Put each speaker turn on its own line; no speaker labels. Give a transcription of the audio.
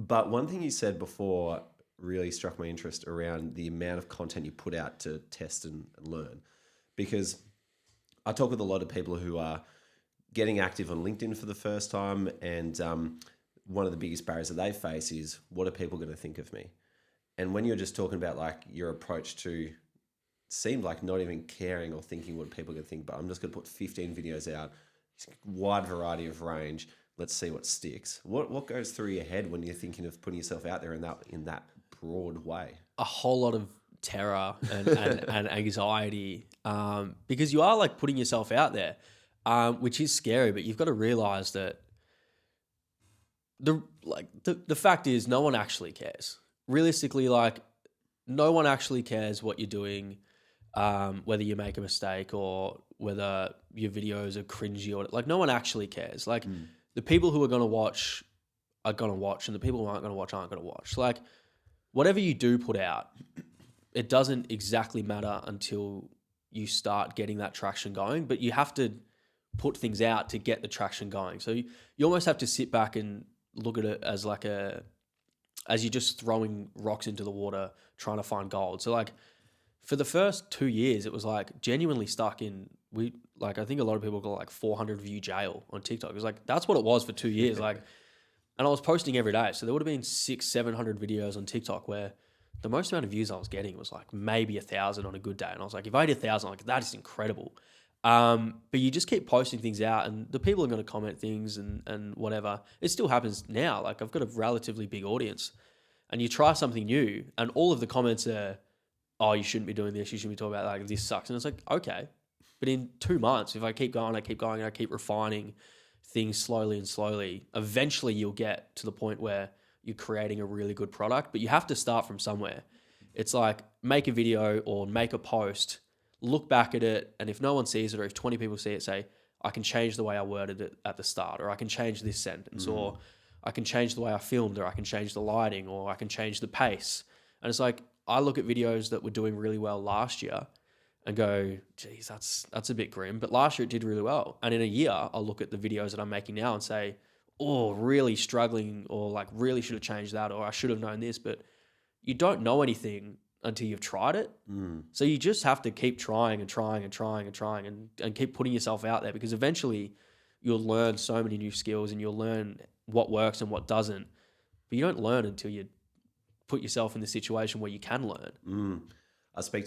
But one thing you said before really struck my interest around the amount of content you put out to test and learn. Because I talk with a lot of people who are getting active on LinkedIn for the first time, and one of the biggest barriers that they face is, what are people going to think of me? And when you're just talking about like your approach to, seemed like not even caring or thinking what people are going to think, but I'm just going to put 15 videos out, wide variety of range. Let's see what sticks. What goes through your head when you're thinking of putting yourself out there in that broad way?
A whole lot of terror and anxiety, because you are like putting yourself out there, which is scary. But you've got to realize that the fact is, no one actually cares. Realistically, like, no one actually cares what you're doing, whether you make a mistake or whether your videos are cringy or like, no one actually cares. Like, the people who are going to watch are going to watch, and the people who aren't going to watch aren't going to watch. Like, whatever you do put out, it doesn't exactly matter until you start getting that traction going, but you have to put things out to get the traction going. So you almost have to sit back and look at it as like as you're just throwing rocks into the water, trying to find gold. So like, for the first 2 years, it was like genuinely stuck in, I think a lot of people got like 400 view jail on TikTok. It was like, that's what it was for 2 years. Like, and I was posting every day. So there would have been 600-700 videos on TikTok where the most amount of views I was getting was like maybe 1,000 on a good day. And I was like, if I did 1,000, like, that is incredible. But you just keep posting things out, and the people are going to comment things and whatever. It still happens now. Like, I've got a relatively big audience, and you try something new and all of the comments are, oh, you shouldn't be doing this. You shouldn't be talking about that. Like, this sucks. And it's like, okay. But in 2 months, if I keep going, and I keep refining things slowly and slowly, eventually you'll get to the point where you're creating a really good product. But you have to start from somewhere. It's like, make a video or make a post, look back at it, and if no one sees it, or if 20 people see it, say, I can change the way I worded it at the start, or I can change this sentence, or I can change the way I filmed, or I can change the lighting, or I can change the pace. And it's like, I look at videos that were doing really well last year and go, geez, that's a bit grim. But last year it did really well. And in a year, I'll look at the videos that I'm making now and say, oh, really struggling, or like really should have changed that, or I should have known this. But you don't know anything until you've tried it. So you just have to keep trying and keep putting yourself out there, because eventually you'll learn so many new skills and you'll learn what works and what doesn't. But you don't learn until you put yourself in the situation where you can learn.
I speak